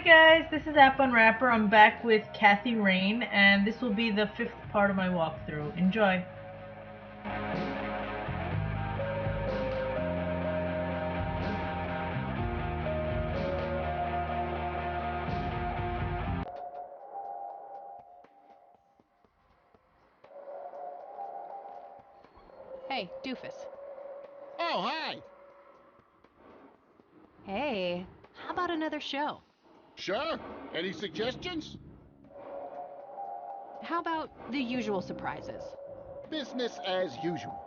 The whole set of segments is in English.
guys, this is App Unwrapper. I'm back with Kathy Rain, and this will be the fifth part of my walkthrough. Enjoy. Hey, doofus. Oh, hi. Hey, how about another show? Sure. Any suggestions? How about the usual surprises? Business as usual.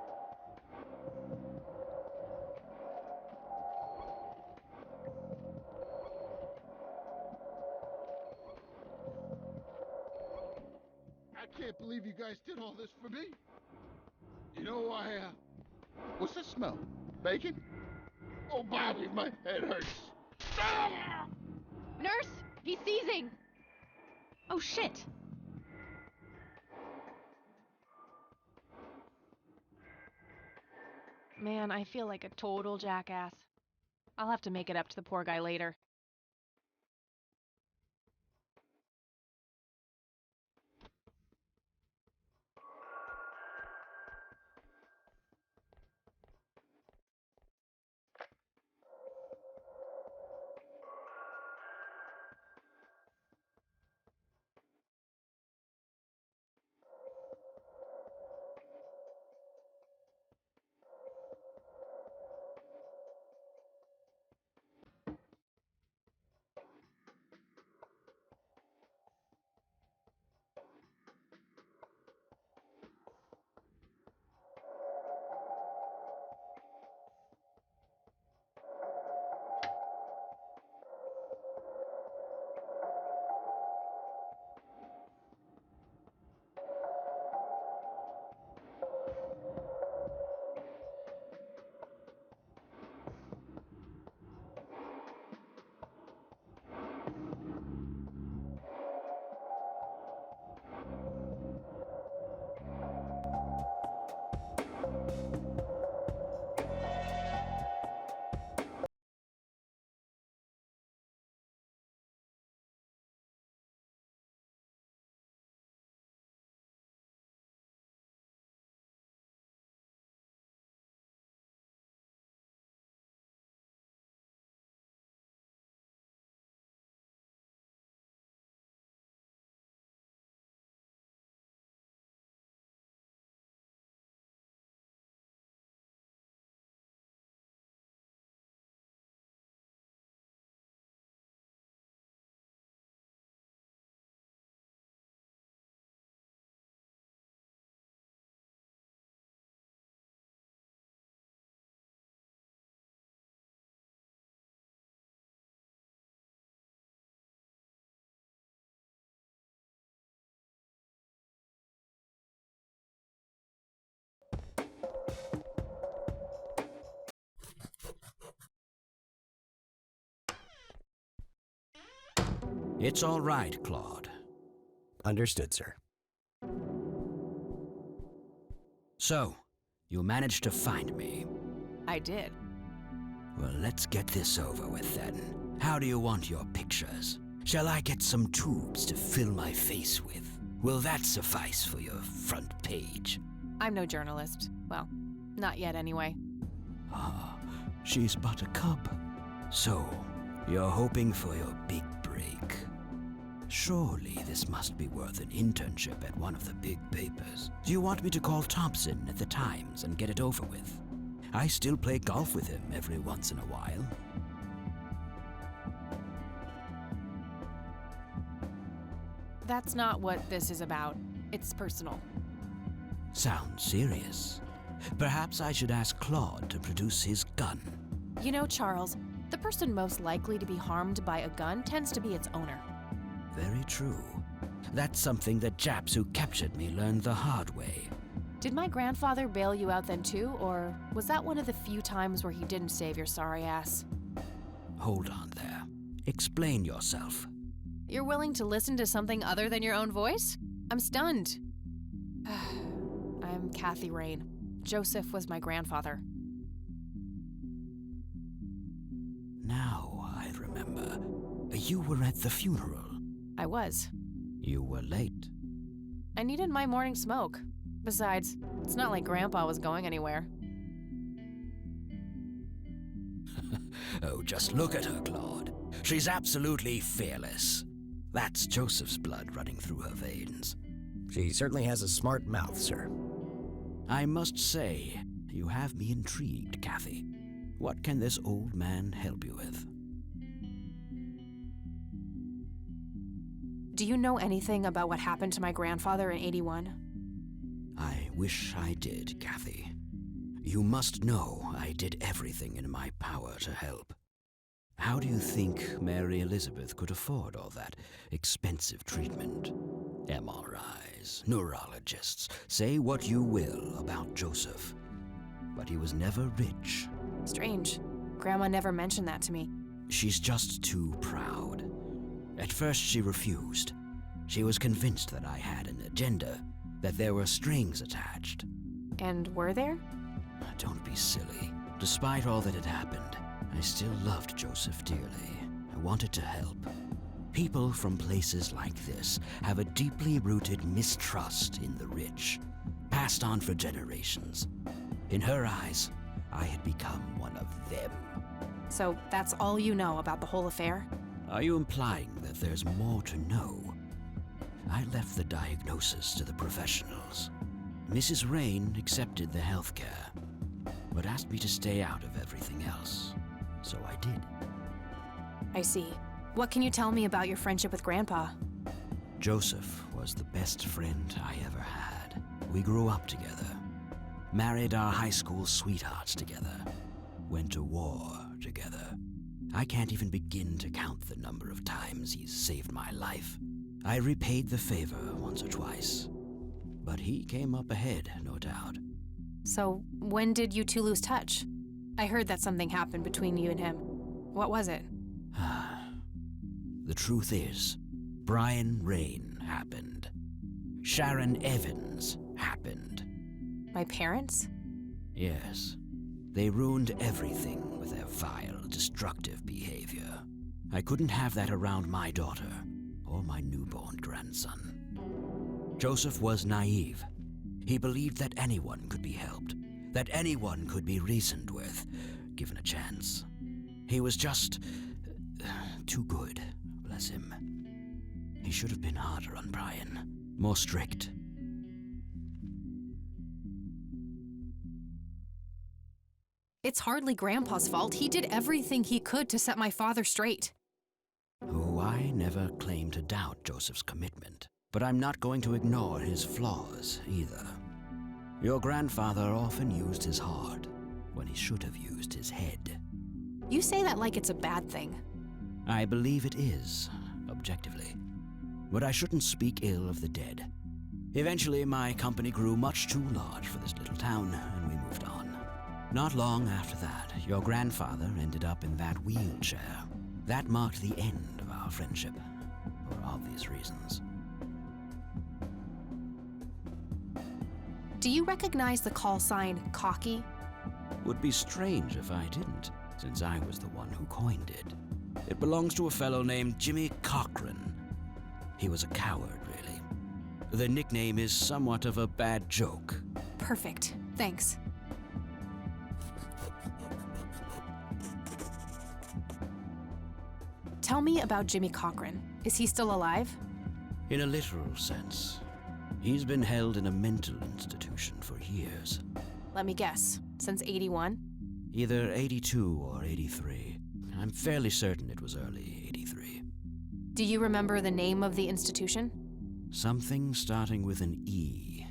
I can't believe you guys did all this for me. You know, what's that smell? Bacon? Oh, Bobby, my head hurts. Ah! Nurse! He's seizing! Oh, shit! Man, I feel like a total jackass. I'll have to make it up to the poor guy later. It's all right, Claude. Understood, sir. So, you managed to find me. I did. Well, let's get this over with then. How do you want your pictures? Shall I get some tubes to fill my face with? Will that suffice for your front page? I'm no journalist. Well, not yet anyway. Ah, she's but a cub. So, you're hoping for your big break. Surely this must be worth an internship at one of the big papers. Do you want me to call Thompson at the Times and get it over with? I still play golf with him every once in a while. That's not what this is about. It's personal. Sounds serious. Perhaps I should ask Claude to produce his gun. You know, Charles, the person most likely to be harmed by a gun tends to be its owner. Very true. That's something the Japs who captured me learned the hard way. Did my grandfather bail you out then too, or was that one of the few times where he didn't save your sorry ass? Hold on there. Explain yourself. You're willing to listen to something other than your own voice? I'm stunned. I'm Kathy Rain. Joseph was my grandfather. Now I remember. You were at the funeral. I was. You were late. I needed my morning smoke. Besides, it's not like Grandpa was going anywhere. Oh, just look at her, Claude. She's absolutely fearless. That's Joseph's blood running through her veins. She certainly has a smart mouth, sir. I must say, you have me intrigued, Kathy. What can this old man help you with? Do you know anything about what happened to my grandfather in '81? I wish I did, Kathy. You must know I did everything in my power to help. How do you think Mary Elizabeth could afford all that expensive treatment? MRIs, neurologists, say what you will about Joseph. But he was never rich. Strange. Grandma never mentioned that to me. She's just too proud. At first she refused. She was convinced that I had an agenda, that there were strings attached. And were there? Don't be silly. Despite all that had happened, I still loved Joseph dearly. I wanted to help. People from places like this have a deeply rooted mistrust in the rich, passed on for generations. In her eyes, I had become one of them. So that's all you know about the whole affair? Are you implying that there's more to know? I left the diagnosis to the professionals. Mrs. Rain accepted the health care, but asked me to stay out of everything else. So I did. I see. What can you tell me about your friendship with Grandpa? Joseph was the best friend I ever had. We grew up together, married our high school sweethearts together, went to war together. I can't even begin to count the number of times he's saved my life. I repaid the favor once or twice, but he came up ahead, no doubt. So when did you two lose touch? I heard that something happened between you and him. What was it? The truth is, Brian Rain happened. Sharon Evans happened. My parents? Yes. They ruined everything with their vile, destructive behavior. I couldn't have that around my daughter or my newborn grandson. Joseph was naive. He believed that anyone could be helped, that anyone could be reasoned with, given a chance. He was just too good, bless him. He should have been harder on Brian, more strict. It's hardly Grandpa's fault. He did everything he could to set my father straight. Oh, I never claimed to doubt Joseph's commitment, but I'm not going to ignore his flaws either. Your grandfather often used his heart when he should have used his head. You say that like it's a bad thing. I believe it is, objectively. But I shouldn't speak ill of the dead. Eventually, my company grew much too large for this little town, and we moved on. Not long after that, your grandfather ended up in that wheelchair. That marked the end of our friendship, for obvious reasons. Do you recognize the call sign Cocky? Would be strange if I didn't, since I was the one who coined it. It belongs to a fellow named Jimmy Cochran. He was a coward, really. The nickname is somewhat of a bad joke. Perfect. Thanks. Tell me about Jimmy Cochran. Is he still alive? In a literal sense. He's been held in a mental institution for years. Let me guess. Since '81? Either 82 or 83. I'm fairly certain it was early 83. Do you remember the name of the institution? Something starting with an E.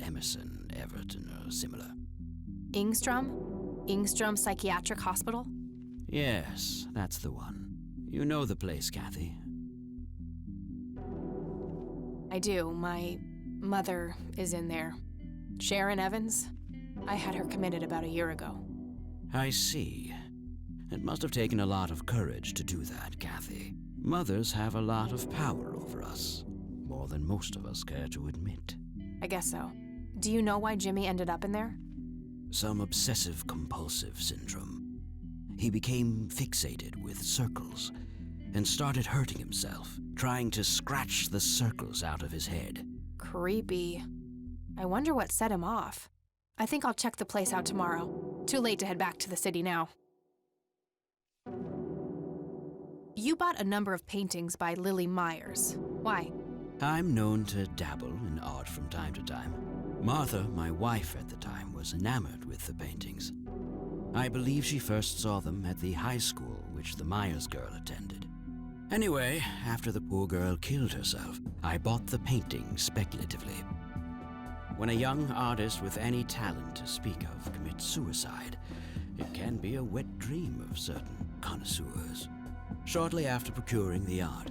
Emerson, Everton, or similar. Ingstrom? Ingstrom Psychiatric Hospital? Yes, that's the one. You know the place, Kathy. I do. My mother is in there. Sharon Evans? I had her committed about a year ago. I see. It must have taken a lot of courage to do that, Kathy. Mothers have a lot of power over us. More than most of us care to admit. I guess so. Do you know why Jimmy ended up in there? Some obsessive-compulsive syndrome. He became fixated with circles. and started hurting himself, trying to scratch the circles out of his head. Creepy. I wonder what set him off. I think I'll check the place out tomorrow. Too late to head back to the city now. You bought a number of paintings by Lily Myers. Why? I'm known to dabble in art from time to time. Martha, my wife at the time, was enamored with the paintings. I believe she first saw them at the high school which the Myers girl attended. Anyway, after the poor girl killed herself, I bought the paintings speculatively. When a young artist with any talent to speak of commits suicide, it can be a wet dream of certain connoisseurs. Shortly after procuring the art,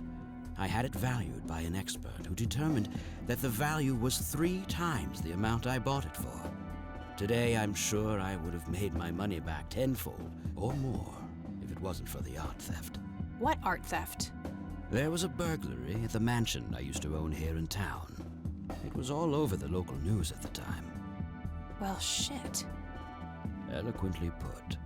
I had it valued by an expert who determined that the value was 3 times the amount I bought it for. Today, I'm sure I would have made my money back tenfold or more if it wasn't for the art theft. What art theft? There was a burglary at the mansion I used to own here in town. It was all over the local news at the time. Well, shit. Eloquently put.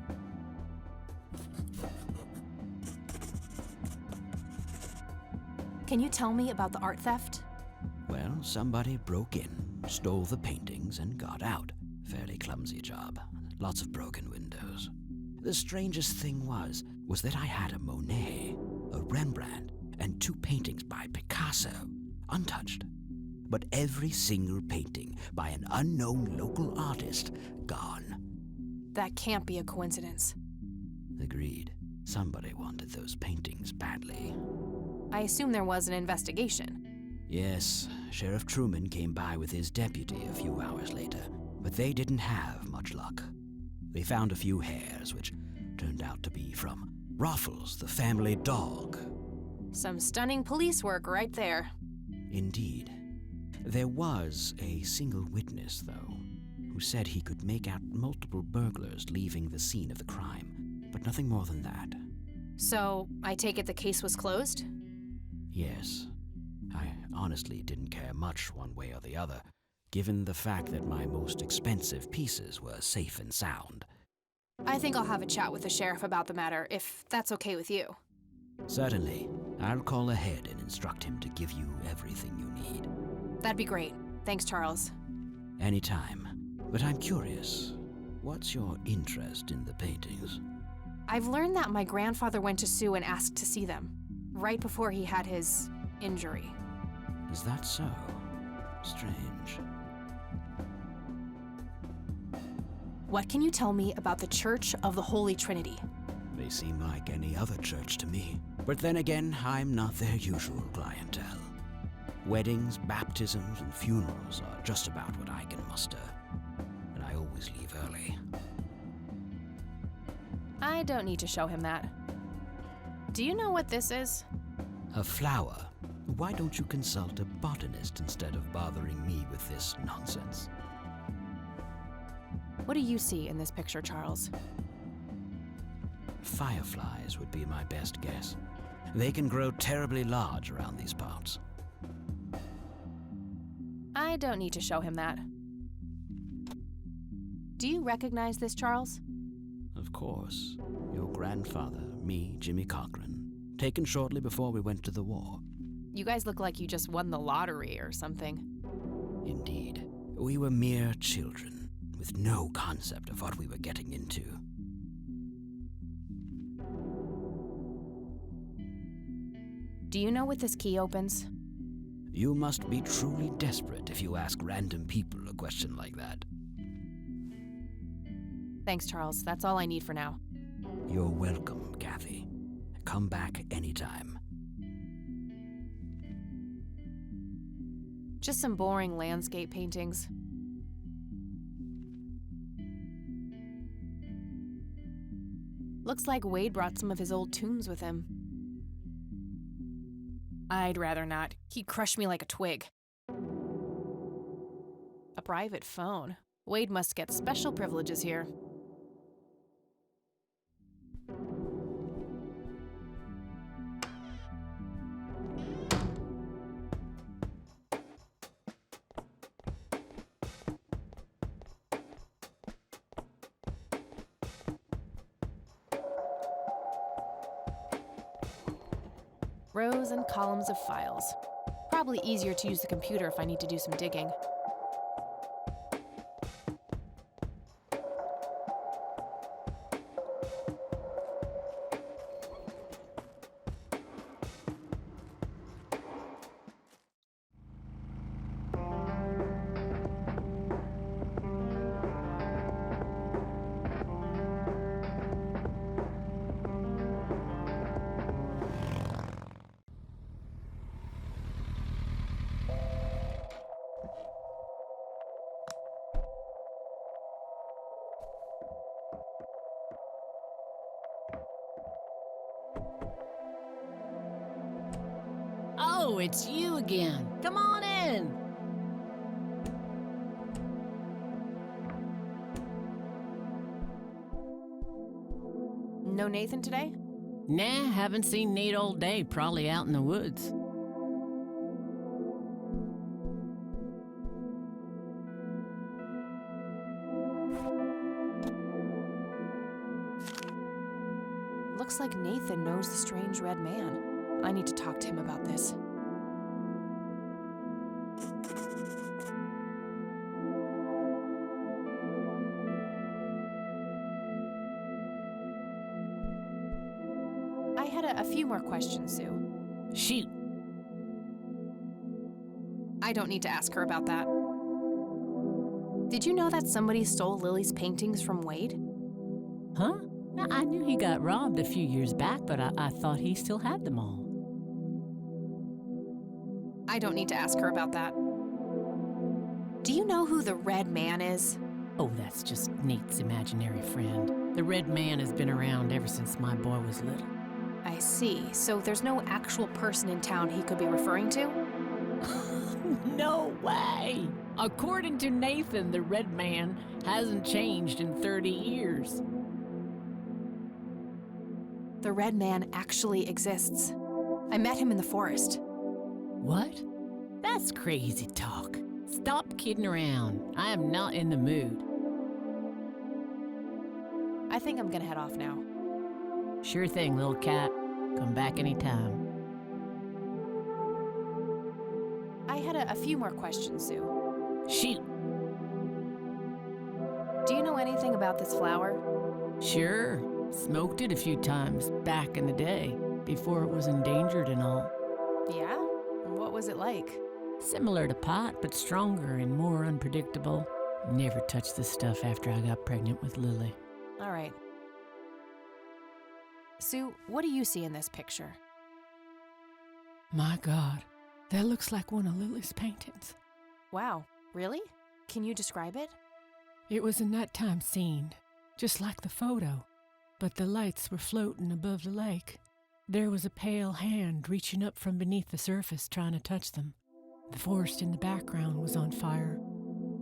Can you tell me about the art theft? Well, somebody broke in, stole the paintings, and got out. Fairly clumsy job. Lots of broken windows. The strangest thing was that I had a Monet, a Rembrandt, and 2 paintings by Picasso, untouched. But every single painting by an unknown local artist, gone. That can't be a coincidence. Agreed. Somebody wanted those paintings badly. I assume there was an investigation. Yes, Sheriff Truman came by with his deputy a few hours later, but they didn't have much luck. They found a few hairs, which turned out to be from Ruffles, the family dog. Some stunning police work right there. Indeed. There was a single witness, though, who said he could make out multiple burglars leaving the scene of the crime, but nothing more than that. So, I take it the case was closed? Yes. I honestly didn't care much one way or the other, given the fact that my most expensive pieces were safe and sound. I think I'll have a chat with the sheriff about the matter, if that's okay with you. Certainly. I'll call ahead and instruct him to give you everything you need. That'd be great. Thanks, Charles. Anytime. But I'm curious, what's your interest in the paintings? I've learned that my grandfather went to Sue and asked to see them, right before he had his injury. Is that so? Strange. What can you tell me about the Church of the Holy Trinity? They seem like any other church to me. But then again, I'm not their usual clientele. Weddings, baptisms, and funerals are just about what I can muster. And I always leave early. I don't need to show him that. Do you know what this is? A flower? Why don't you consult a botanist instead of bothering me with this nonsense? What do you see in this picture, Charles? Fireflies would be my best guess. They can grow terribly large around these parts. I don't need to show him that. Do you recognize this, Charles? Of course. Your grandfather, me, Jimmy Cochran, taken shortly before we went to the war. You guys look like you just won the lottery or something. Indeed. We were mere children, with no concept of what we were getting into. Do you know what this key opens? You must be truly desperate if you ask random people a question like that. Thanks, Charles. That's all I need for now. You're welcome, Kathy. Come back anytime. Just some boring landscape paintings. Looks like Wade brought some of his old tunes with him. I'd rather not. He'd crush me like a twig. A private phone. Wade must get special privileges here. Rows and columns of files. Probably easier to use the computer if I need to do some digging. Oh, it's you again. Come on in. No Nathan today? Nah, haven't seen Nate all day. Probably out in the woods. Looks like Nathan knows the strange red man. I need to talk to him about this. I had a few more questions, Sue. Shoot. I don't need to ask her about that. Did you know that somebody stole Lily's paintings from Wade? Huh? I knew he got robbed a few years back, but I thought he still had them all. I don't need to ask her about that. Do you know who the Red Man is? Oh, that's just Nate's imaginary friend. The Red Man has been around ever since my boy was little. I see. So there's no actual person in town he could be referring to? No way! According to Nathan, the Red Man hasn't changed in 30 years. The Red Man actually exists. I met him in the forest. What? That's crazy talk. Stop kidding around. I am not in the mood. I think I'm gonna head off now. Sure thing, little cat. Come back anytime. I had a few more questions, Sue. Shoot. Do you know anything about this flower? Sure. Smoked it a few times back in the day, before it was endangered and all. Yeah? What was it like? Similar to pot, but stronger and more unpredictable. Never touched this stuff after I got pregnant with Lily. All right. Sue, what do you see in this picture? My God, that looks like one of Lily's paintings. Wow, really? Can you describe it? It was a nighttime scene, just like the photo, but the lights were floating above the lake. There was a pale hand reaching up from beneath the surface trying to touch them. The forest in the background was on fire,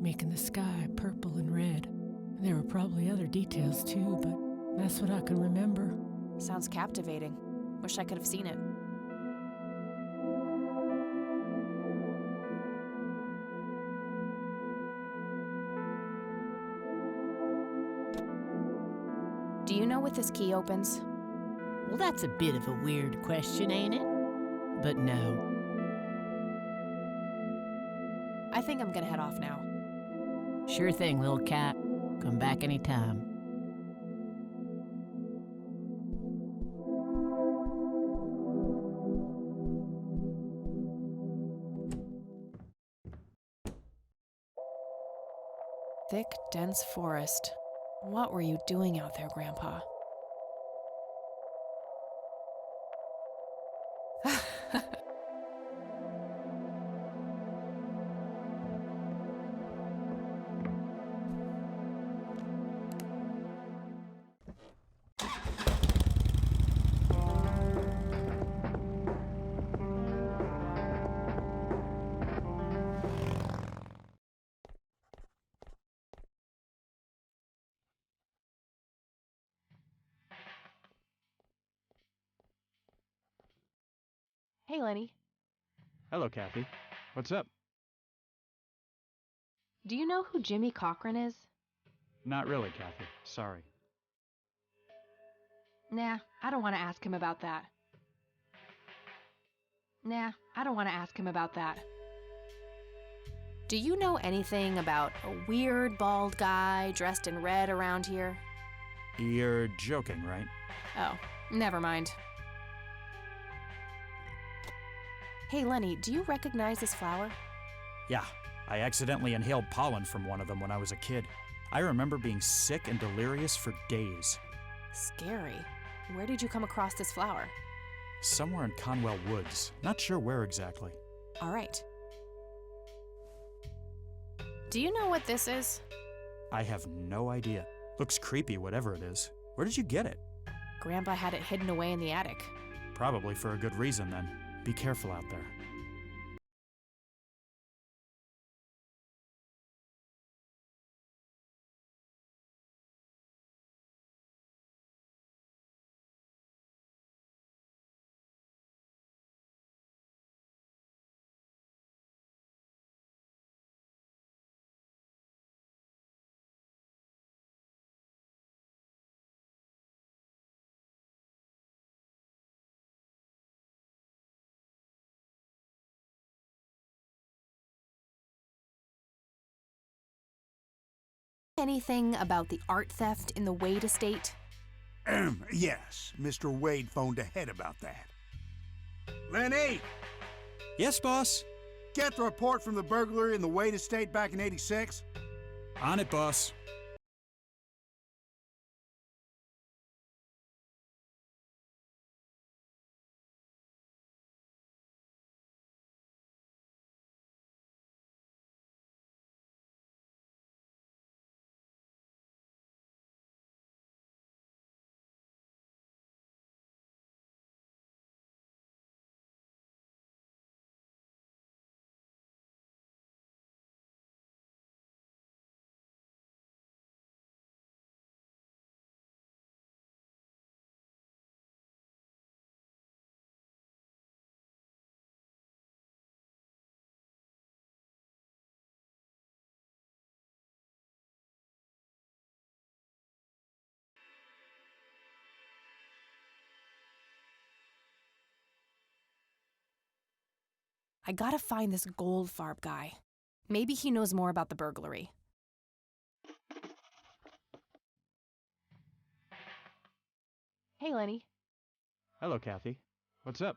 making the sky purple and red. There were probably other details too, but that's what I can remember. Sounds captivating. Wish I could have seen it. Do you know what this key opens? Well, that's a bit of a weird question, ain't it? But no. I think I'm gonna head off now. Sure thing, little cat. Come back anytime. Thick, dense forest. What were you doing out there, Grandpa? Hey, Lenny. Hello, Kathy. What's up? Do you know who Jimmy Cochran is? Not really, Kathy. Sorry. Nah, I don't want to ask him about that. Nah, I don't want to ask him about that. Do you know anything about a weird bald guy dressed in red around here? You're joking, right? Oh, never mind. Hey, Lenny, do you recognize this flower? Yeah, I accidentally inhaled pollen from one of them when I was a kid. I remember being sick and delirious for days. Scary. Where did you come across this flower? Somewhere in Conwell Woods. Not sure where exactly. All right. Do you know what this is? I have no idea. Looks creepy, whatever it is. Where did you get it? Grandpa had it hidden away in the attic. Probably for a good reason, then. Be careful out there. Anything about the art theft in the Wade estate? Yes, Mr. Wade phoned ahead about that. Lenny, Yes, boss. get the report from the burglary in the Wade estate back in '86. On it, boss. I gotta find this Goldfarb guy. Maybe he knows more about the burglary. Hey, Lenny. Hello, Kathy. What's up?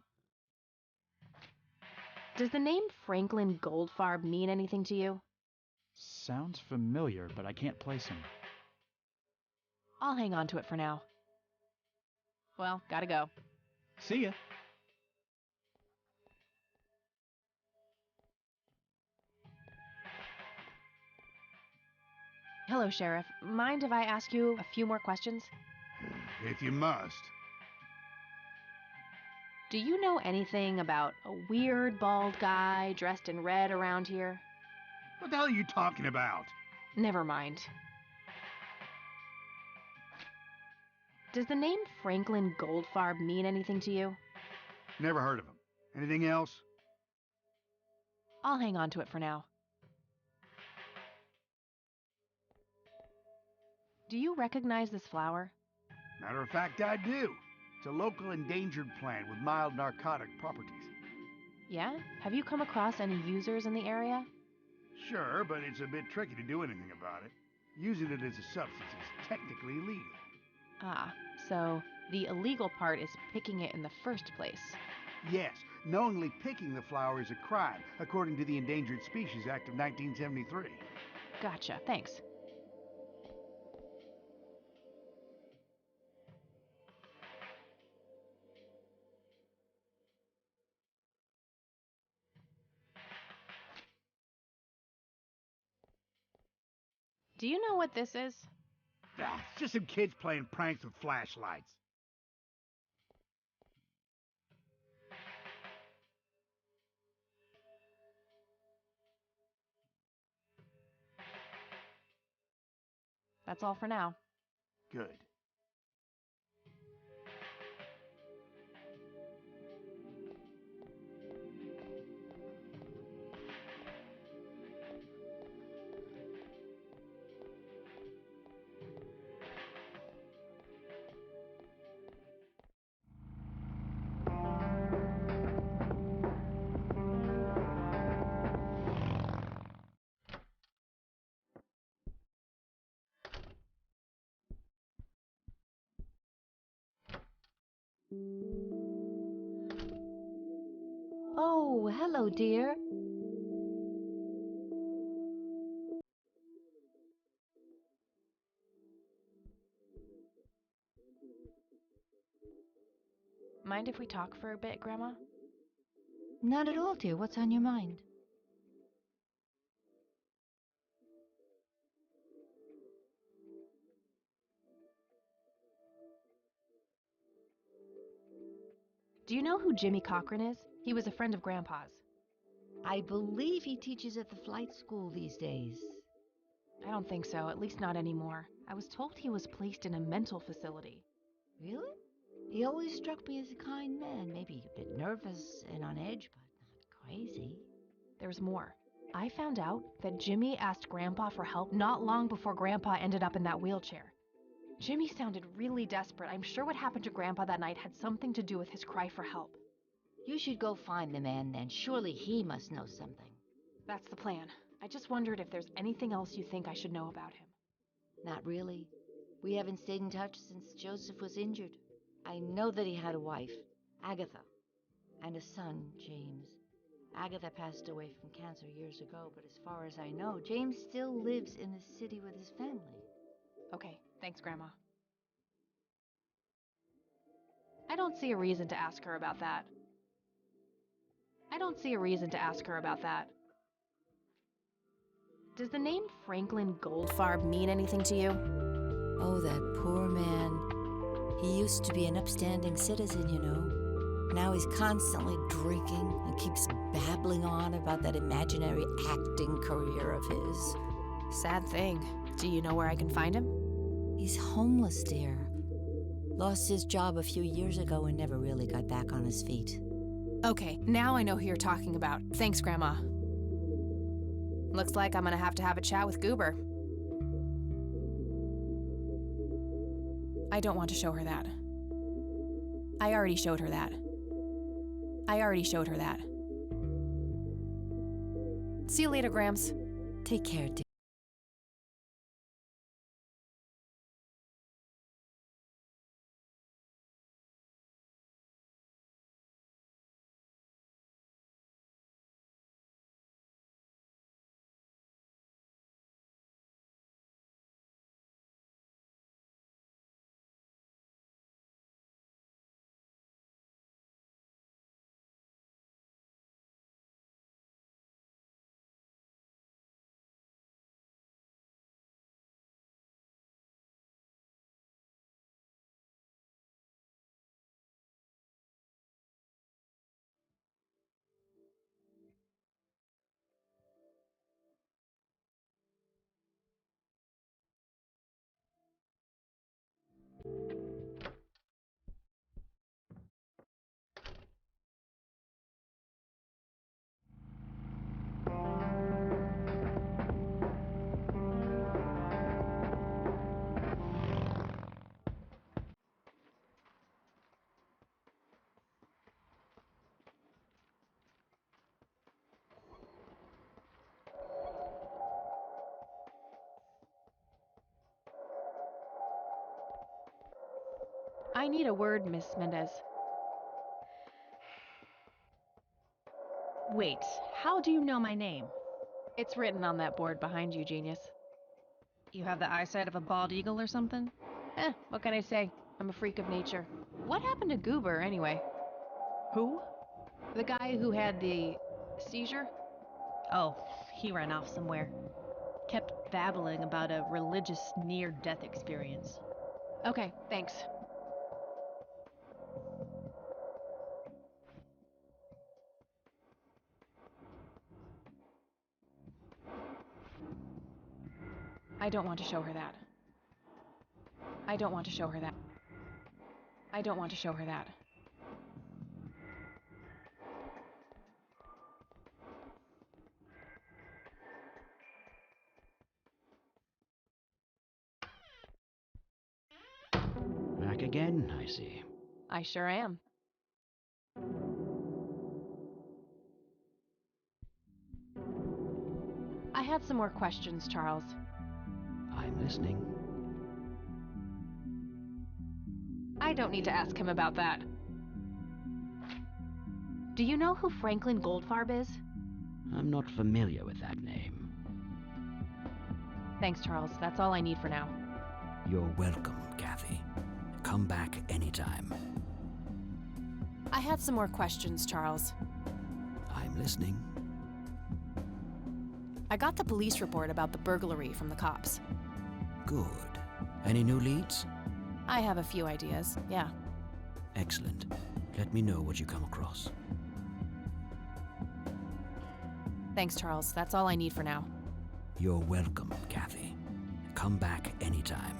Does the name Franklin Goldfarb mean anything to you? Sounds familiar, but I can't place him. I'll hang on to it for now. Well, gotta go. See ya. Hello, Sheriff. Mind if I ask you a few more questions? If you must. Do you know anything about a weird bald guy dressed in red around here? What the hell are you talking about? Never mind. Does the name Franklin Goldfarb mean anything to you? Never heard of him. Anything else? I'll hang on to it for now. Do you recognize this flower? Matter of fact, I do. It's a local endangered plant with mild narcotic properties. Yeah? Have you come across any users in the area? Sure, but it's a bit tricky to do anything about it. Using it as a substance is technically illegal. Ah, so the illegal part is picking it in the first place. Yes, knowingly picking the flower is a crime, according to the Endangered Species Act of 1973. Gotcha, thanks. Do you know what this is? It's just some kids playing pranks with flashlights. That's all for now. Good. Oh, hello, dear. Mind if we talk for a bit, Grandma? Not at all, dear. What's on your mind? Do you know who Jimmy Cochran is? He was a friend of Grandpa's. I believe he teaches at the flight school these days. I don't think so, at least not anymore. I was told he was placed in a mental facility. Really? He always struck me as a kind man. Maybe a bit nervous and on edge, but not crazy. There's more. I found out that Jimmy asked Grandpa for help not long before Grandpa ended up in that wheelchair. Jimmy sounded really desperate. I'm sure what happened to Grandpa that night had something to do with his cry for help. You should go find the man then. Surely he must know something. That's the plan. I just wondered if there's anything else you think I should know about him. Not really. We haven't stayed in touch since Joseph was injured. I know that he had a wife, Agatha, and a son, James. Agatha passed away from cancer years ago, but as far as I know, James still lives in the city with his family. Okay, thanks, Grandma. I don't see a reason to ask her about that. Does the name Franklin Goldfarb mean anything to you? Oh, that poor man. He used to be an upstanding citizen, you know. Now he's constantly drinking and keeps babbling on about that imaginary acting career of his. Sad thing. Do you know where I can find him? He's homeless, dear. Lost his job a few years ago and never really got back on his feet. Okay, now I know who you're talking about. Thanks, Grandma. Looks like I'm gonna have to have a chat with Goober. I don't want to show her that. I already showed her that. See you later, Grams. Take care, dear. I need a word, Miss Mendez. Wait, how do you know my name? It's written on that board behind you, genius. You have the eyesight of a bald eagle or something? What can I say? I'm a freak of nature. What happened to Goober, anyway? Who? The guy who had the seizure? Oh, he ran off somewhere. Kept babbling about a religious near-death experience. Okay, thanks. I don't want to show her that. Back again, I see. I sure am. I had some more questions, Charles. I'm listening. I don't need to ask him about that. Do you know who Franklin Goldfarb is? I'm not familiar with that name. Thanks, Charles. That's all I need for now. You're welcome, Kathy. Come back anytime. I had some more questions, Charles. I'm listening. I got the police report about the burglary from the cops. Good. Any new leads? I have a few ideas, yeah. Excellent. Let me know what you come across. Thanks, Charles. That's all I need for now. You're welcome, Kathy. Come back anytime.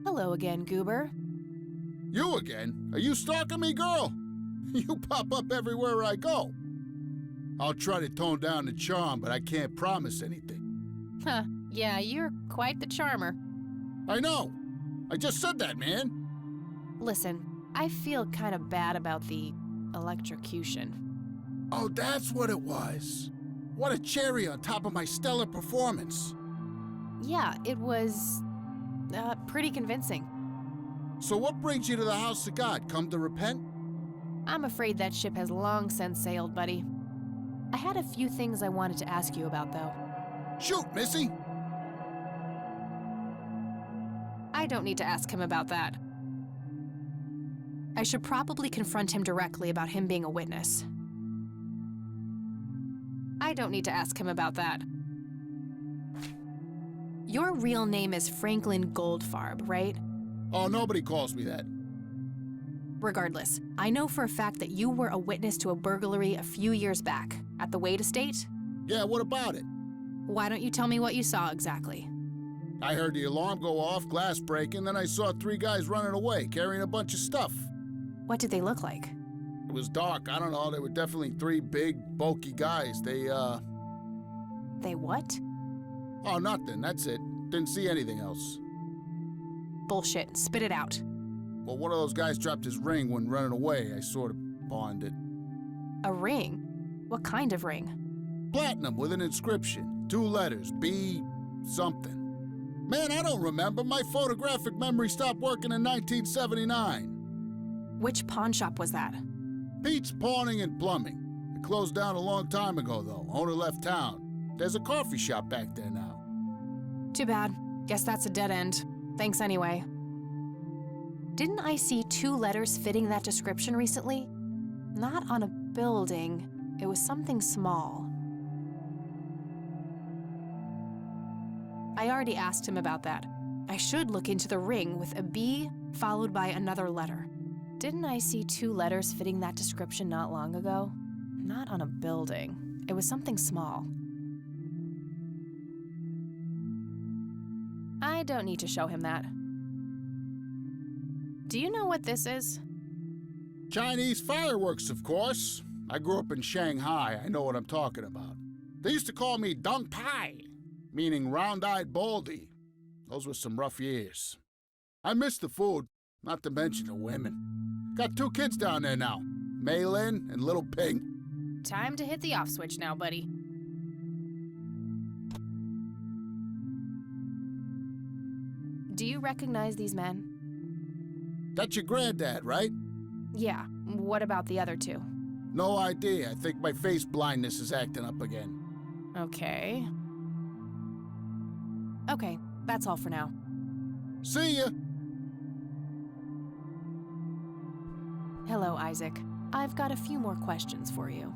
Hello again, Goober. You again? Are you stalking me, girl? You pop up everywhere I go. I'll try to tone down the charm, but I can't promise anything. Huh, yeah, you're quite the charmer. I know. I just said that, man. Listen, I feel kind of bad about the electrocution. Oh, that's what it was. What a cherry on top of my stellar performance. Yeah, it was pretty convincing. So what brings you to the house of God? Come to repent? I'm afraid that ship has long since sailed, buddy. I had a few things I wanted to ask you about, though. Shoot, Missy! I don't need to ask him about that. I should probably confront him directly about him being a witness. I don't need to ask him about that. Your real name is Franklin Goldfarb, right? Oh, nobody calls me that. Regardless, I know for a fact that you were a witness to a burglary a few years back at the Wade estate. Yeah, what about it? Why don't you tell me what you saw exactly? I heard the alarm go off, glass breaking, then I saw 3 guys running away, carrying a bunch of stuff. What did they look like? It was dark, I don't know, they were definitely 3 big, bulky guys. They what? Oh, nothing, that's it. Didn't see anything else. Bullshit, spit it out. Well, one of those guys dropped his ring when running away. I sort of pawned it. A ring? What kind of ring? Platinum with an inscription. 2 letters, B something. Man, I don't remember. My photographic memory stopped working in 1979. Which pawn shop was that? Pete's Pawning and Plumbing. It closed down a long time ago, though. Owner left town. There's a coffee shop back there now. Too bad. Guess that's a dead end. Thanks anyway. Didn't I see 2 letters fitting that description recently? Not on a building. It was something small. I already asked him about that. I should look into the ring with a B followed by another letter. Didn't I see 2 letters fitting that description not long ago? Not on a building. It was something small. I don't need to show him that. Do you know what this is? Chinese fireworks, of course. I grew up in Shanghai. I know what I'm talking about. They used to call me Dong Pai, meaning round-eyed baldy. Those were some rough years. I miss the food, not to mention the women. Got 2 kids down there now, Mei Lin and Little Ping. Time to hit the off switch now, buddy. Do you recognize these men? That's your granddad, right? Yeah. What about the other 2? No idea. I think my face blindness is acting up again. Okay. Okay, that's all for now. See ya! Hello, Isaac. I've got a few more questions for you.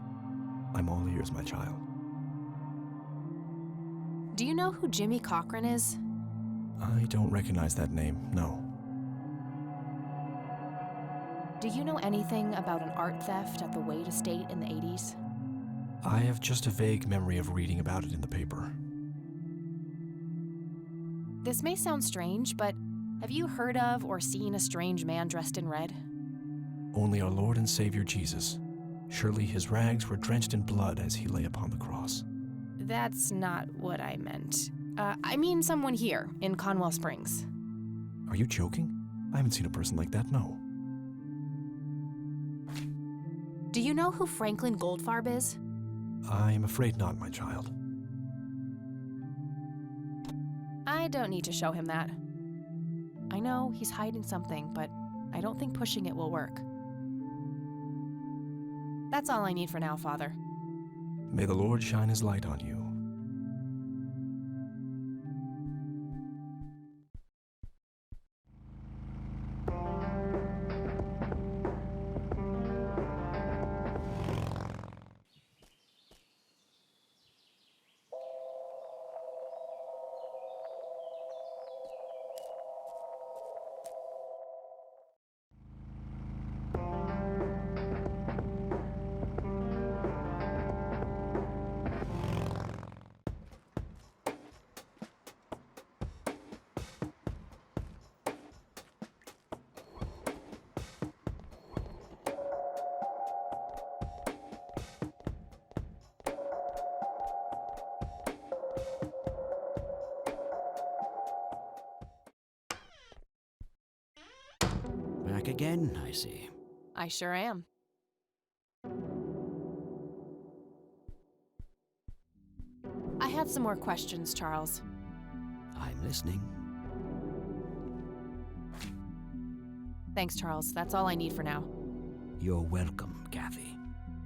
I'm all ears, my child. Do you know who Jimmy Cochran is? I don't recognize that name, no. Do you know anything about an art theft at the Wade estate in the 80s? I have just a vague memory of reading about it in the paper. This may sound strange, but have you heard of or seen a strange man dressed in red? only our Lord and Savior Jesus. Surely his rags were drenched in blood as he lay upon the cross. That's not what I meant. I mean someone here in Conwell Springs. Are you joking? I haven't seen a person like that, no. Do you know who Franklin Goldfarb is? I am afraid not, my child. I don't need to show him that. I know he's hiding something, but I don't think pushing it will work. That's all I need for now, Father. May the Lord shine his light on you. Back again, I see. I sure am. I had some more questions, Charles. I'm listening. Thanks, Charles. That's all I need for now. You're welcome, Kathy.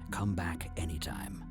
Come back anytime.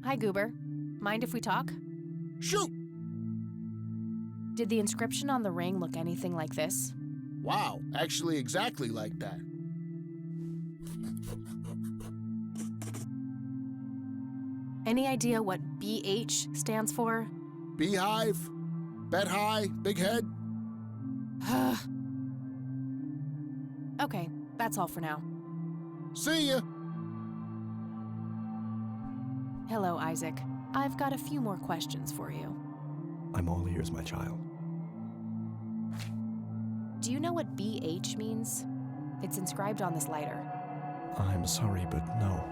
Hi, Goober. Mind if we talk? Shoot! Did the inscription on the ring look anything like this? Wow, actually exactly like that. Any idea what BH stands for? Beehive? Bet high? Big head? Okay, that's all for now. See ya! Hello, Isaac. I've got a few more questions for you. I'm all ears, my child. Do you know what BH means? It's inscribed on this lighter. I'm sorry, but no.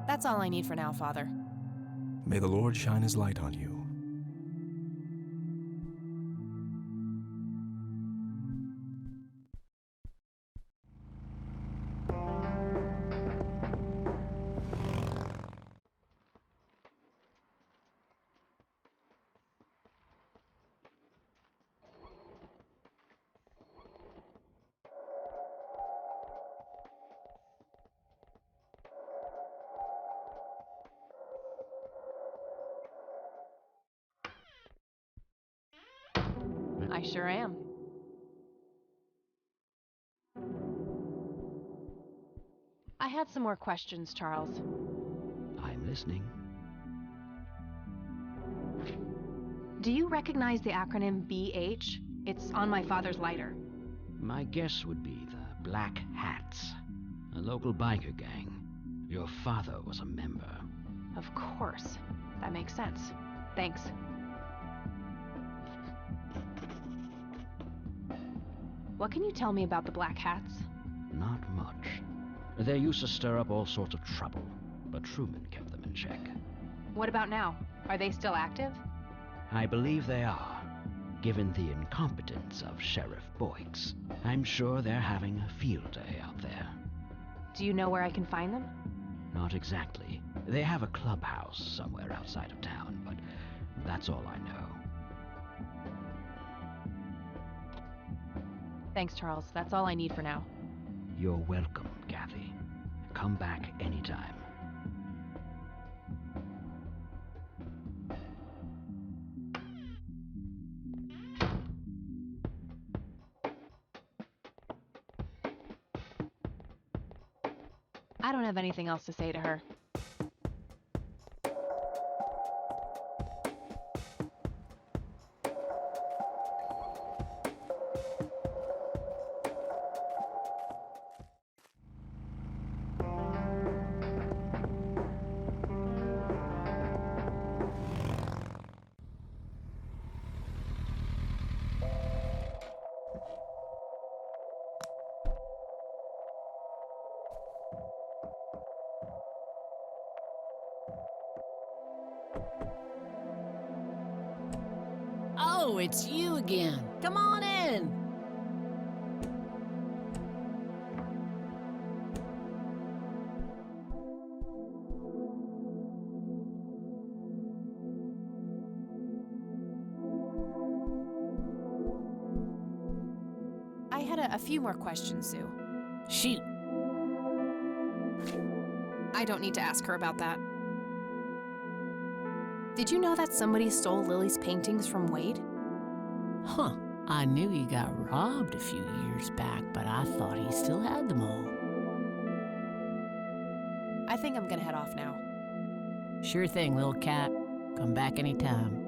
That's all I need for now, Father. May the Lord shine his light on you. I sure am. I had some more questions, Charles. I'm listening. Do you recognize the acronym BH? It's on my father's lighter. My guess would be the Black Hats, a local biker gang. Your father was a member. Of course. That makes sense. Thanks. What can you tell me about the Black Hats? Not much. They used to stir up all sorts of trouble, but Truman kept them in check. What about now? Are they still active? I believe they are. Given the incompetence of Sheriff Boyks, I'm sure they're having a field day out there. Do you know where I can find them? Not exactly. They have a clubhouse somewhere outside of town, but that's all I know. Thanks, Charles. That's all I need for now. You're welcome, Kathy. Come back anytime. I don't have anything else to say to her. Oh, it's you again. Come on in. I had a few more questions, Sue. Shoot. I don't need to ask her about that. Did you know that somebody stole Lily's paintings from Wade? Huh. I knew he got robbed a few years back, but I thought he still had them all. I think I'm gonna head off now. Sure thing, little cat. Come back anytime.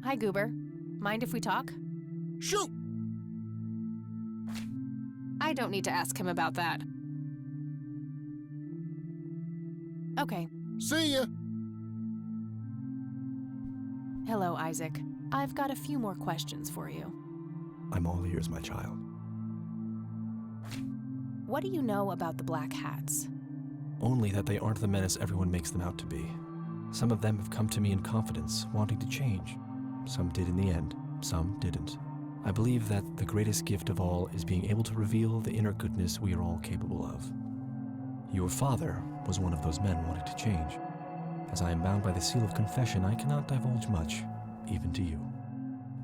Hi, Goober. Mind if we talk? Shoot! I don't need to ask him about that. Okay. See ya! Hello, Isaac. I've got a few more questions for you. I'm all ears, my child. What do you know about the Black Hats? Only that they aren't the menace everyone makes them out to be. Some of them have come to me in confidence, wanting to change. Some did in the end, some didn't. I believe that the greatest gift of all is being able to reveal the inner goodness we are all capable of. Your father was one of those men wanting to change. As I am bound by the seal of confession, I cannot divulge much, even to you.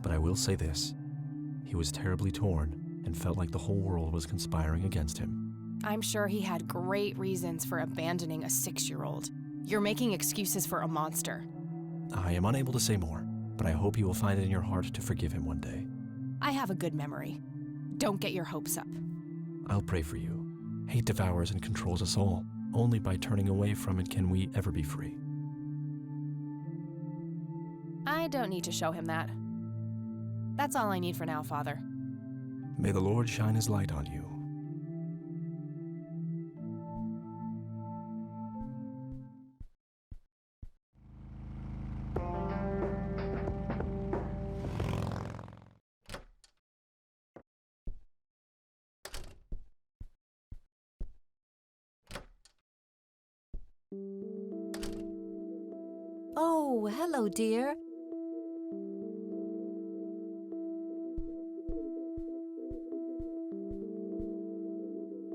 But I will say this. He was terribly torn and felt like the whole world was conspiring against him. I'm sure he had great reasons for abandoning a 6-year-old. You're making excuses for a monster. I am unable to say more, but I hope you will find it in your heart to forgive him one day. I have a good memory. Don't get your hopes up. I'll pray for you. Hate devours and controls us all. Only by turning away from it can we ever be free. I don't need to show him that. That's all I need for now, Father. May the Lord shine his light on you. Oh, hello, dear.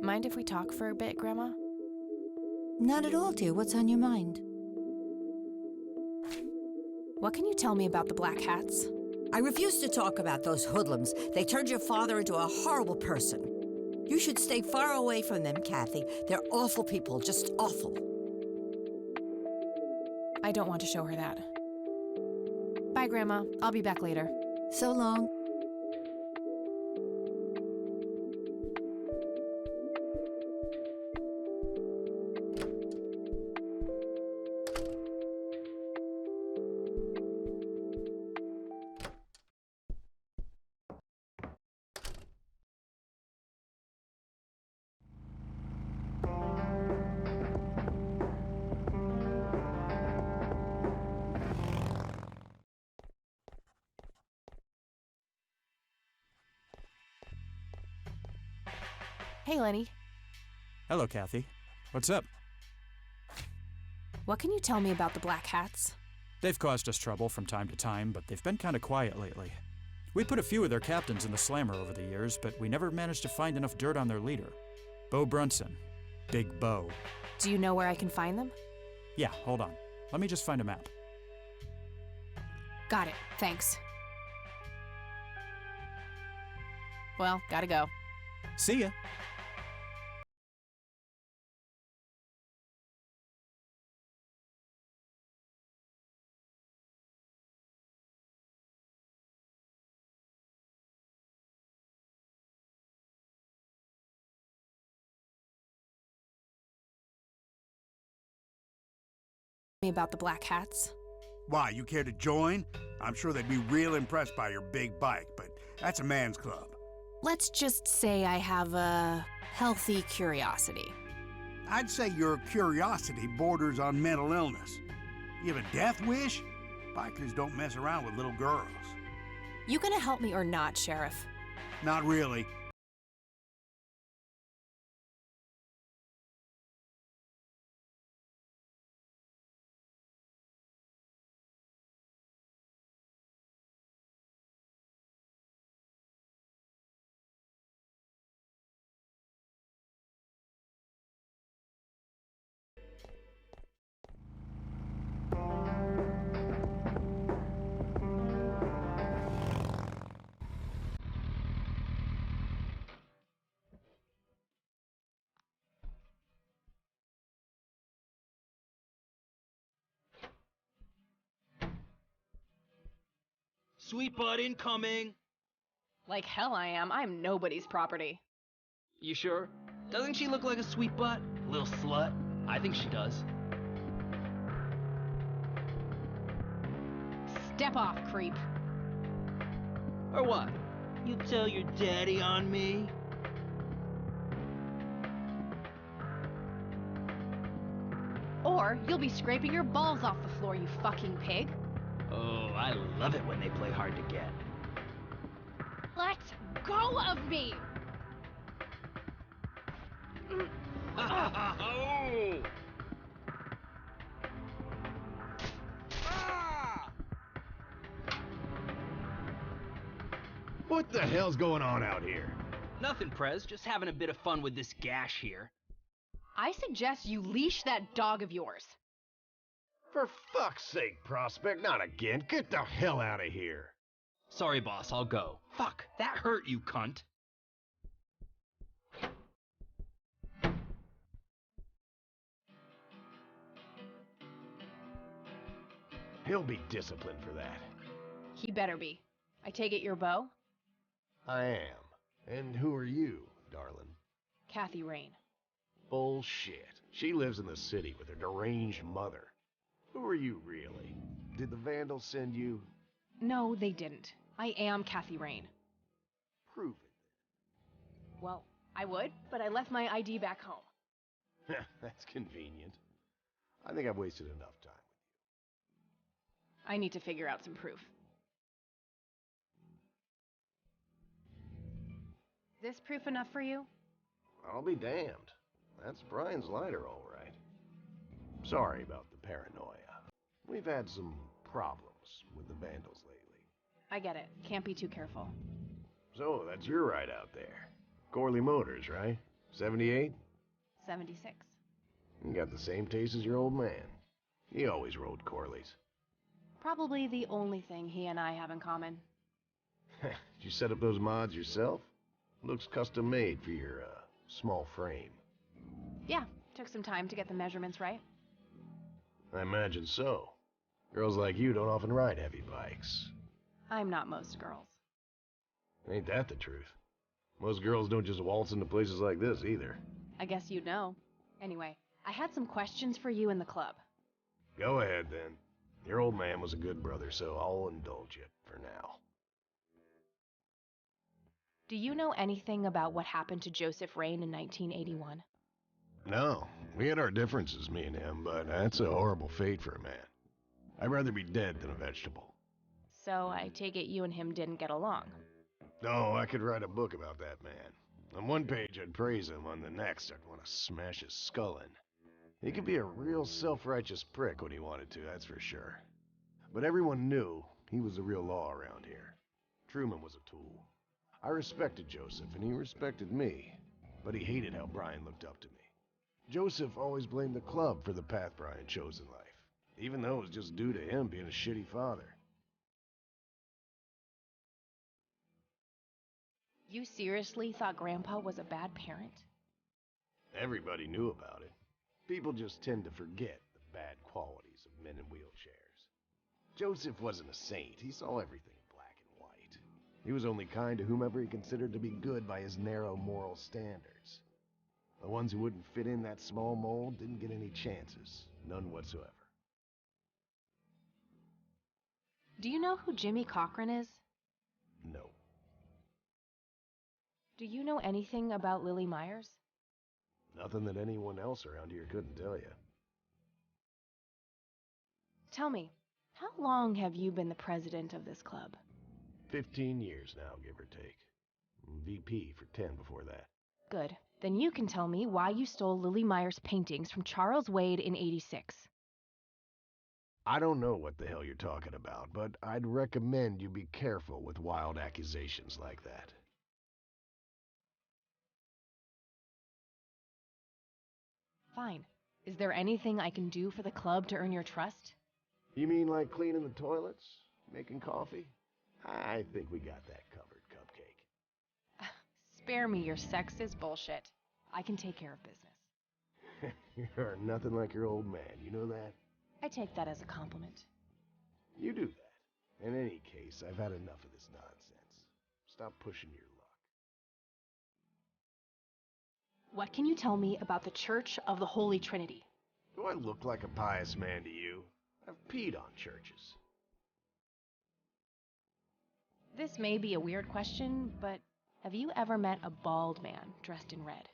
Mind if we talk for a bit, Grandma? Not at all, dear. What's on your mind? What can you tell me about the Black Hats? I refuse to talk about those hoodlums. They turned your father into a horrible person. You should stay far away from them, Kathy. They're awful people, just awful. I don't want to show her that. Bye, Grandma. I'll be back later. So long. Hey, Lenny. Hello, Kathy. What's up? What can you tell me about the Black Hats? They've caused us trouble from time to time, but they've been kind of quiet lately. We put a few of their captains in the slammer over the years, but we never managed to find enough dirt on their leader. Bo Brunson. Big Bo. Do you know where I can find them? Yeah, hold on. Let me just find a map. Got it. Thanks. Well, gotta go. See ya. Me about the Black Hats? Why, you care to join? I'm sure they'd be real impressed by your big bike, but that's a man's club. Let's just say I have a healthy curiosity. I'd say your curiosity borders on mental illness. You have a death wish? Bikers don't mess around with little girls. You gonna help me or not, Sheriff? Not really. Sweet butt incoming! Like hell I am. I'm nobody's property. You sure? Doesn't she look like a sweet butt? Little slut? I think she does. Step off, creep. Or what? You tell your daddy on me? Or you'll be scraping your balls off the floor, you fucking pig. Oh, I love it when they play hard to get. Let go of me! Oh! What the hell's going on out here? Nothing, Prez. Just having a bit of fun with this gash here. I suggest you leash that dog of yours. For fuck's sake, Prospect, not again. Get the hell out of here. Sorry, boss, I'll go. Fuck, that hurt, you cunt. He'll be disciplined for that. He better be. I take it you're Bo? I am. And who are you, darling? Kathy Rain. Bullshit. She lives in the city with her deranged mother. Who are you, really? Did the Vandals send you? No, they didn't. I am Kathy Rain. Prove Well, I would, but I left my ID back home. it. That's convenient. I think I've wasted enough time. I need to figure out some proof. Is this proof enough for you? I'll be damned. That's Brian's lighter, all right. Sorry about the paranoia. We've had some problems with the vandals lately. I get it. Can't be too careful. So, that's your ride out there. Corley Motors, right? 78? 76. You got the same taste as your old man. He always rode Corleys. Probably the only thing he and I have in common. Did you set up those mods yourself? Looks custom made for your, small frame. Yeah, took some time to get the measurements right. I imagine so. Girls like you don't often ride heavy bikes. I'm not most girls. Ain't that the truth? Most girls don't just waltz into places like this either. I guess you'd know. Anyway, I had some questions for you in the club. Go ahead, then. Your old man was a good brother, so I'll indulge you for now. Do you know anything about what happened to Joseph Rain in 1981? No, we had our differences, me and him, but that's a horrible fate for a man. I'd rather be dead than a vegetable. So I take it you and him didn't get along. No, I could write a book about that man. On one page I'd praise him, on the next I'd want to smash his skull in. He could be a real self-righteous prick when he wanted to, that's for sure. But everyone knew he was the real law around here. Truman was a tool. I respected Joseph, and he respected me, but he hated how Brian looked up to me. Joseph always blamed the club for the path Brian chose in life, even though it was just due to him being a shitty father. You seriously thought Grandpa was a bad parent? Everybody knew about it. People just tend to forget the bad qualities of men in wheelchairs. Joseph wasn't a saint. He saw everything in black and white. He was only kind to whomever he considered to be good by his narrow moral standards. The ones who wouldn't fit in that small mold didn't get any chances. None whatsoever. Do you know who Jimmy Cochran is? No. Do you know anything about Lily Myers? Nothing that anyone else around here couldn't tell you. Tell me, how long have you been the president of this club? 15 years now, give or take. VP for 10 before that. Good. Then you can tell me why you stole Lily Myers' paintings from Charles Wade in '86. I don't know what the hell you're talking about, but I'd recommend you be careful with wild accusations like that. Fine. Is there anything I can do for the club to earn your trust? You mean like cleaning the toilets? Making coffee? I think we got that covered, Cupcake. Spare me your sexist bullshit. I can take care of business. You're nothing like your old man, you know that? I take that as a compliment. You do that. In any case, I've had enough of this nonsense. Stop pushing your luck. What can you tell me about the Church of the Holy Trinity? Do I look like a pious man to you? I've peed on churches. This may be a weird question, but have you ever met a bald man dressed in red?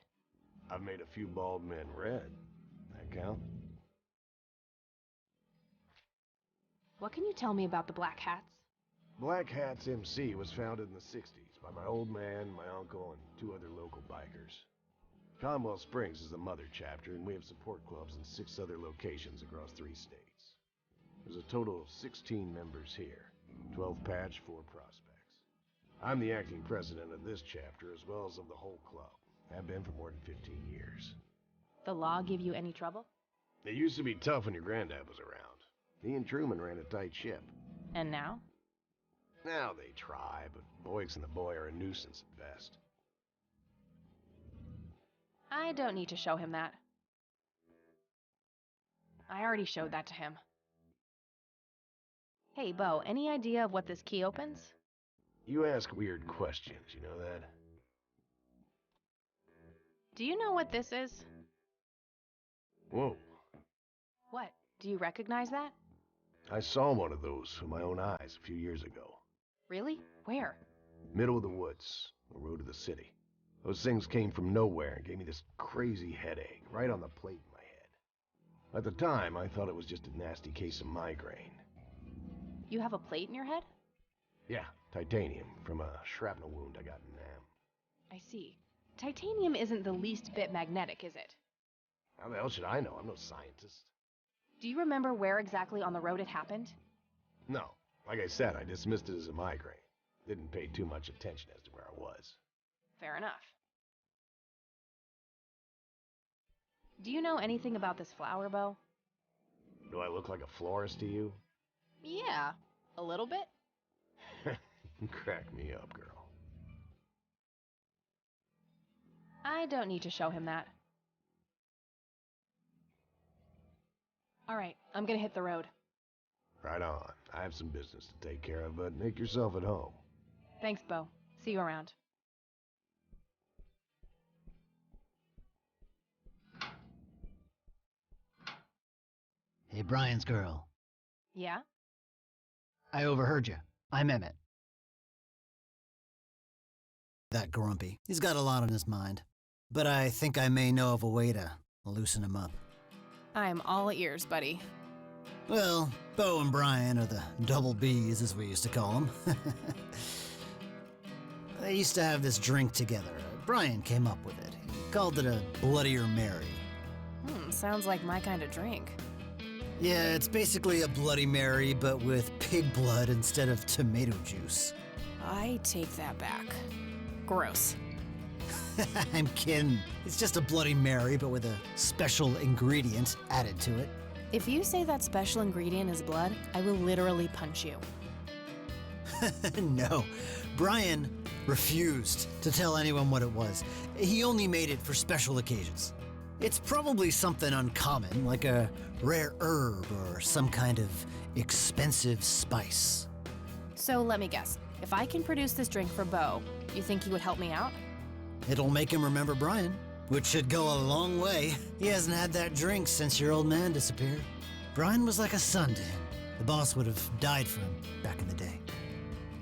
I've made a few bald men red. That count? What can you tell me about the Black Hats? Black Hats MC was founded in the 60s by my old man, my uncle, and 2 other local bikers. Conwell Springs is the mother chapter, and we have support clubs in 6 other locations across 3 states. There's a total of 16 members here, 12 patch, 4 prospects. I'm the acting president of this chapter as well as of the whole club. Have been for more than 15 years. The law give you any trouble? It used to be tough when your granddad was around. He and Truman ran a tight ship. And now? Now they try, but Boyks and the boy are a nuisance at best. I don't need to show him that. I already showed that to him. Hey, Bo, any idea of what this key opens? You ask weird questions, you know that? Do you know what this is? Whoa. What? Do you recognize that? I saw one of those with my own eyes a few years ago. Really? Where? Middle of the woods, the road to the city. Those things came from nowhere and gave me this crazy headache right on the plate in my head. At the time, I thought it was just a nasty case of migraine. You have a plate in your head? Yeah, titanium from a shrapnel wound I got in Nam. I see. Titanium isn't the least bit magnetic, is it? How the hell should I know? I'm no scientist. Do you remember where exactly on the road it happened? No. Like I said, I dismissed it as a migraine. Didn't pay too much attention as to where I was. Fair enough. Do you know anything about this flower, Bo? Do I look like a florist to you? Yeah, a little bit. Crack me up, girl. I don't need to show him that. Alright, I'm gonna hit the road. Right on. I have some business to take care of, but make yourself at home. Thanks, Bo. See you around. Hey, Brian's girl. Yeah? I overheard you. I'm Emmett. That grumpy. He's got a lot on his mind. But I think I may know of a way to loosen him up. I'm all ears, buddy. Well, Bo and Brian are the double Bs, as we used to call them. They used to have this drink together. Brian came up with it. He called it a Bloodier Mary. Sounds like my kind of drink. Yeah, it's basically a Bloody Mary, but with pig blood instead of tomato juice. I take that back. Gross. I'm kidding. It's just a Bloody Mary, but with a special ingredient added to it. If you say that special ingredient is blood, I will literally punch you. No. Brian refused to tell anyone what it was. He only made it for special occasions. It's probably something uncommon, like a rare herb or some kind of expensive spice. So let me guess. If I can produce this drink for Bo, you think he would help me out? It'll make him remember Brian, which should go a long way. He hasn't had that drink since your old man disappeared. Brian was like a son to him. The boss would have died for him back in the day.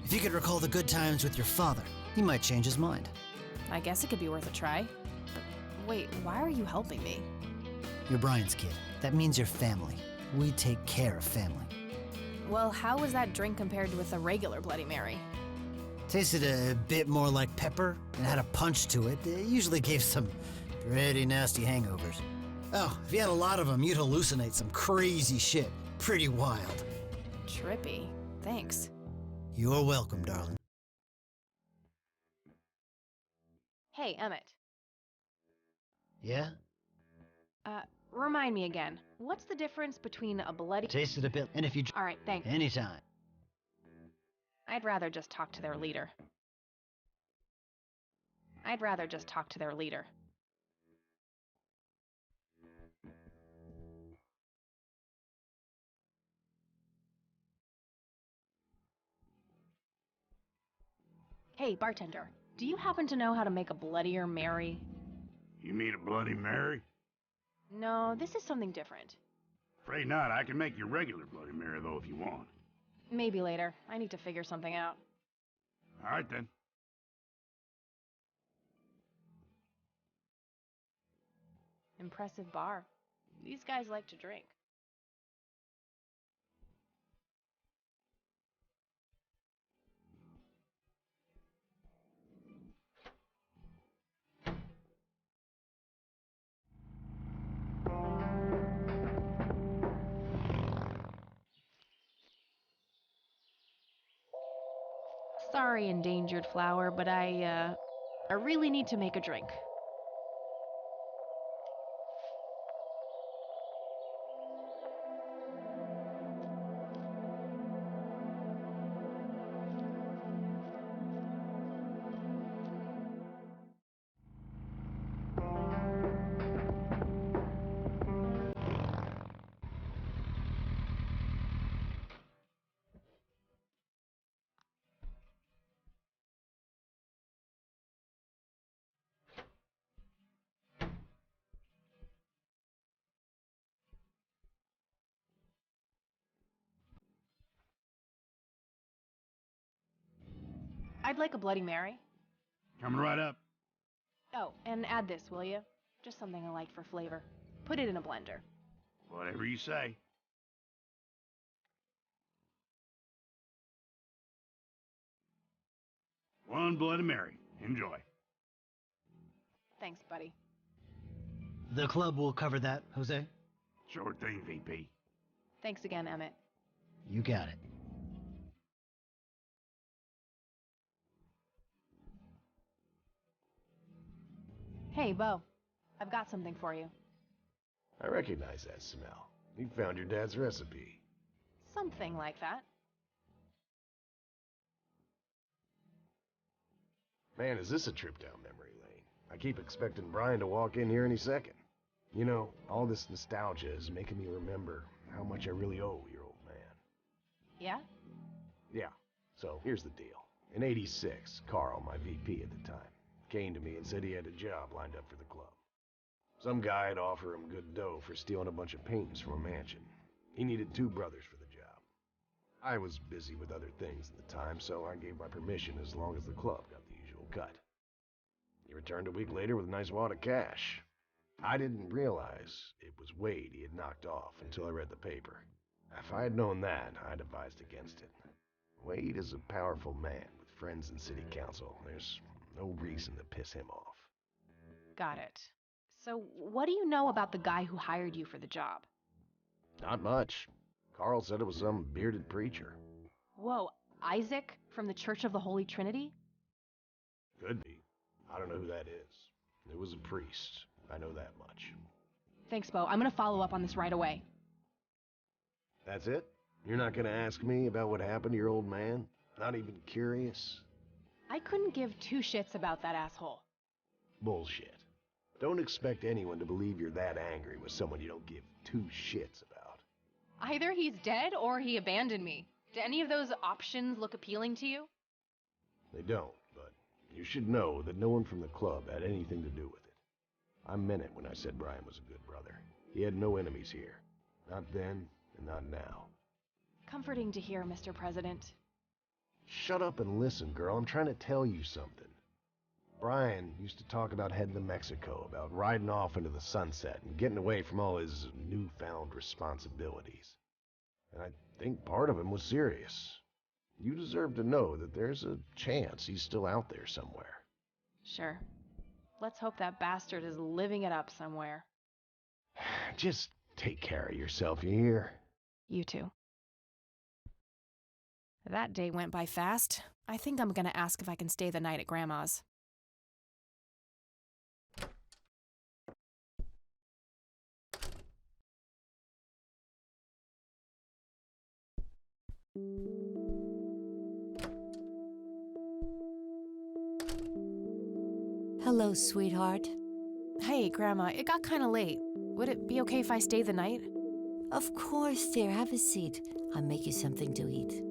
If you could recall the good times with your father, he might change his mind. I guess it could be worth a try. But wait, why are you helping me? You're Brian's kid. That means you're family. We take care of family. Well, how was that drink compared with a regular Bloody Mary? Tasted a bit more like pepper and had a punch to it. It usually gave some pretty nasty hangovers. Oh, if you had a lot of them, you'd hallucinate some crazy shit. Pretty wild. Trippy. Thanks. You're welcome, darling. Hey, Emmett. Yeah? Remind me again. What's the difference between a bloody... Tasted a bit, and if you... Alright, thanks. Anytime. I'd rather just talk to their leader. Hey, bartender. Do you happen to know how to make a Bloodier Mary? You mean a Bloody Mary? No, this is something different. Afraid not. I can make you regular Bloody Mary, though, if you want. Maybe later. I need to figure something out. All right, then. Impressive bar. These guys like to drink. Sorry, endangered flower, but I really need to make a drink. I'd like a Bloody Mary. Coming right up. Oh, and add this, will you? Just something I like for flavor. Put it in a blender. Whatever you say. One Bloody Mary. Enjoy. Thanks, buddy. The club will cover that, Jose? Sure thing, VP. Thanks again, Emmett. You got it. Hey, Bo. I've got something for you. I recognize that smell. You found your dad's recipe. Something like that. Man, is this a trip down memory lane. I keep expecting Brian to walk in here any second. You know, all this nostalgia is making me remember how much I really owe your old man. Yeah? Yeah, so here's the deal. In '86, Carl, my VP at the time, came to me and said he had a job lined up for the club. Some guy had offered him good dough for stealing a bunch of paintings from a mansion. He needed 2 brothers for the job. I was busy with other things at the time, so I gave my permission as long as the club got the usual cut. He returned a week later with a nice wad of cash. I didn't realize it was Wade he had knocked off until I read the paper. If I had known that, I'd advised against it. Wade is a powerful man with friends in city council. There's no reason to piss him off. Got it. So, what do you know about the guy who hired you for the job? Not much. Carl said it was some bearded preacher. Whoa, Isaac from the Church of the Holy Trinity? Could be. I don't know who that is. It was a priest. I know that much. Thanks, Bo. I'm gonna follow up on this right away. That's it? You're not gonna ask me about what happened to your old man? Not even curious? I couldn't give 2 shits about that asshole. Bullshit. Don't expect anyone to believe you're that angry with someone you don't give 2 shits about. Either he's dead or he abandoned me. Do any of those options look appealing to you? They don't, but you should know that no one from the club had anything to do with it. I meant it when I said Brian was a good brother. He had no enemies here. Not then, and not now. Comforting to hear, Mr. President. Shut up and listen, girl. I'm trying to tell you something. Brian used to talk about heading to Mexico, about riding off into the sunset and getting away from all his newfound responsibilities. And I think part of him was serious. You deserve to know that there's a chance he's still out there somewhere. Sure. Let's hope that bastard is living it up somewhere. Just take care of yourself, you hear? You too. That day went by fast. I think I'm gonna ask if I can stay the night at Grandma's. Hello, sweetheart. Hey, Grandma, it got kinda late. Would it be okay if I stay the night? Of course, dear. Have a seat. I'll make you something to eat.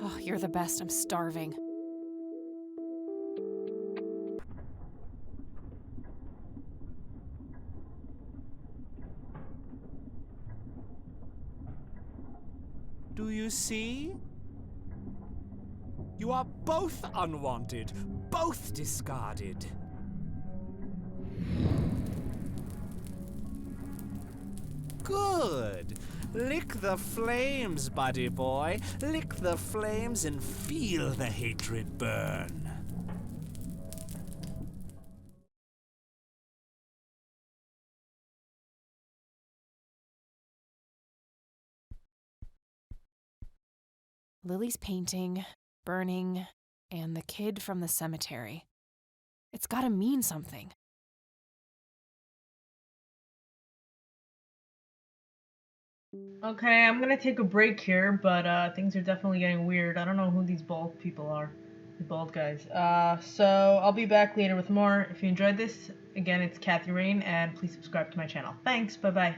Oh, you're the best. I'm starving. Do you see? You are both unwanted, both discarded. Good. Lick the flames, buddy boy. Lick the flames and feel the hatred burn. Lily's painting, burning, and the kid from the cemetery. It's gotta mean something. Okay, I'm gonna take a break here, but things are definitely getting weird. I don't know who these bald people are. The bald guys. So I'll be back later with more. If you enjoyed this, again, it's Kathy Rain, and please subscribe to my channel. Thanks, bye-bye.